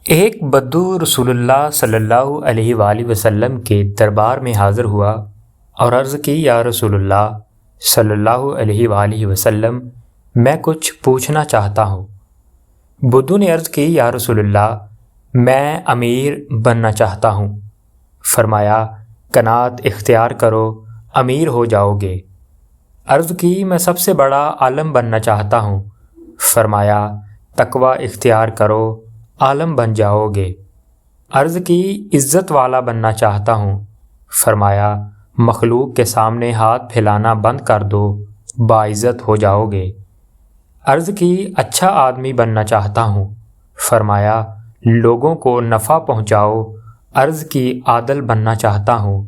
ایک بدو رسول اللہ صلی اللہ علیہ وآلہ وسلم کے دربار میں حاضر ہوا اور عرض کی، یا رسول اللہ صلی اللہ علیہ وآلہ وسلم، میں کچھ پوچھنا چاہتا ہوں۔ بدو نے عرض کی، یا رسول اللہ، میں امیر بننا چاہتا ہوں۔ فرمایا، قناعت اختیار کرو، امیر ہو جاؤ گے۔ عرض کی، میں سب سے بڑا عالم بننا چاہتا ہوں۔ فرمایا، تقوی اختیار کرو، عالم بن جاؤ گے۔ عرض کی، عزت والا بننا چاہتا ہوں۔ فرمایا، مخلوق کے سامنے ہاتھ پھیلانا بند کر دو، باعزت ہو جاؤ گے۔ عرض کی، اچھا آدمی بننا چاہتا ہوں۔ فرمایا، لوگوں کو نفع پہنچاؤ۔ عرض کی، عادل بننا چاہتا ہوں۔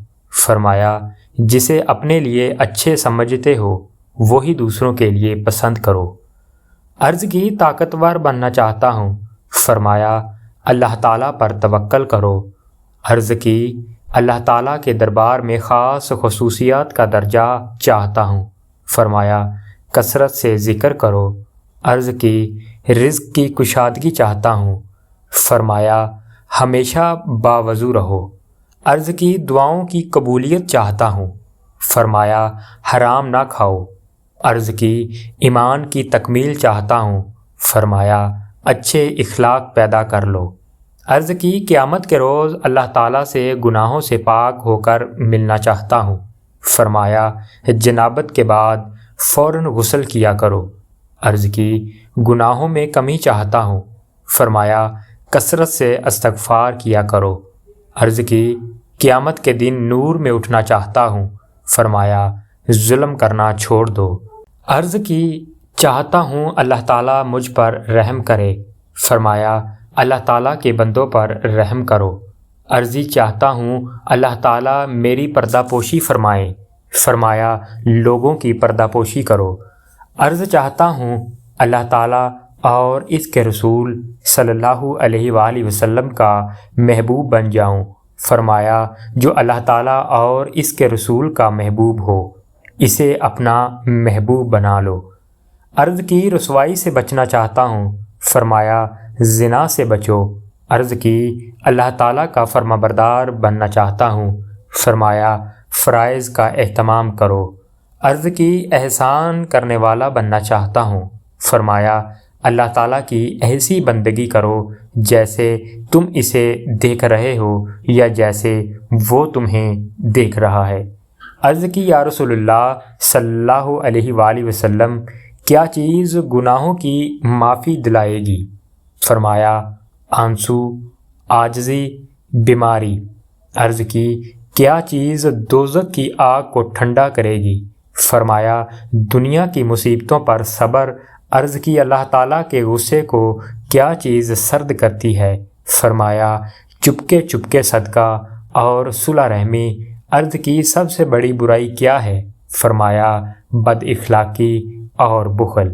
فرمایا، جسے اپنے لیے اچھے سمجھتے ہو وہی دوسروں کے لیے پسند کرو۔ عرض کی، طاقتور بننا چاہتا ہوں۔ فرمایا، اللہ تعالیٰ پر توکل کرو۔ عرض کی، اللہ تعالیٰ کے دربار میں خاص خصوصیات کا درجہ چاہتا ہوں۔ فرمایا، کثرت سے ذکر کرو۔ عرض کی، رزق کی کشادگی چاہتا ہوں۔ فرمایا، ہمیشہ باوضو رہو۔ عرض کی، دعاؤں کی قبولیت چاہتا ہوں۔ فرمایا، حرام نہ کھاؤ۔ عرض کی، ایمان کی تکمیل چاہتا ہوں۔ فرمایا، اچھے اخلاق پیدا کر لو۔ عرض کی، قیامت کے روز اللہ تعالیٰ سے گناہوں سے پاک ہو کر ملنا چاہتا ہوں۔ فرمایا، جنابت کے بعد فوراً غسل کیا کرو۔ عرض کی، گناہوں میں کمی چاہتا ہوں۔ فرمایا، کثرت سے استغفار کیا کرو۔ عرض کی، قیامت کے دن نور میں اٹھنا چاہتا ہوں۔ فرمایا، ظلم کرنا چھوڑ دو۔ عرض کی، چاہتا ہوں اللہ تعالیٰ مجھ پر رحم کرے۔ فرمایا، اللہ تعالیٰ کے بندوں پر رحم کرو۔ عرضی، چاہتا ہوں اللہ تعالیٰ میری پردہ پوشی فرمائے۔ فرمایا، لوگوں کی پردہ پوشی کرو۔ عرض، چاہتا ہوں اللہ تعالیٰ اور اس کے رسول صلی اللہ علیہ وآلہ وسلم کا محبوب بن جاؤں۔ فرمایا، جو اللہ تعالیٰ اور اس کے رسول کا محبوب ہو اسے اپنا محبوب بنا لو۔ عرض کی، رسوائی سے بچنا چاہتا ہوں۔ فرمایا، زنا سے بچو۔ عرض کی، اللہ تعالیٰ کا فرما بردار بننا چاہتا ہوں۔ فرمایا، فرائض کا اہتمام کرو۔ عرض کی، احسان کرنے والا بننا چاہتا ہوں۔ فرمایا، اللہ تعالیٰ کی ایسی بندگی کرو جیسے تم اسے دیکھ رہے ہو یا جیسے وہ تمہیں دیکھ رہا ہے۔ عرض کی، یا رسول اللہ صلی اللہ علیہ وآلہ وسلم، کیا چیز گناہوں کی معافی دلائے گی؟ فرمایا، آنسو، عاجزی، بیماری۔ عرض کی، کیا چیز دوزخ کی آگ کو ٹھنڈا کرے گی؟ فرمایا، دنیا کی مصیبتوں پر صبر۔ عرض کی، اللہ تعالیٰ کے غصے کو کیا چیز سرد کرتی ہے؟ فرمایا، چپکے چپکے صدقہ اور صلح رحمی۔ عرض کی، سب سے بڑی برائی کیا ہے؟ فرمایا، بد اخلاقی اور بخل۔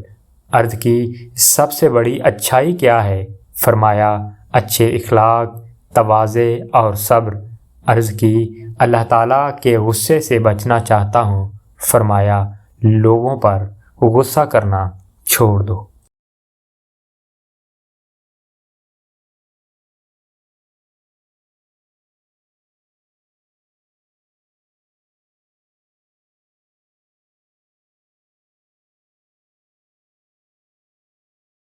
عرض کی، سب سے بڑی اچھائی کیا ہے؟ فرمایا، اچھے اخلاق، تواضع اور صبر۔ عرض کی، اللہ تعالیٰ کے غصے سے بچنا چاہتا ہوں۔ فرمایا، لوگوں پر غصہ کرنا چھوڑ دو۔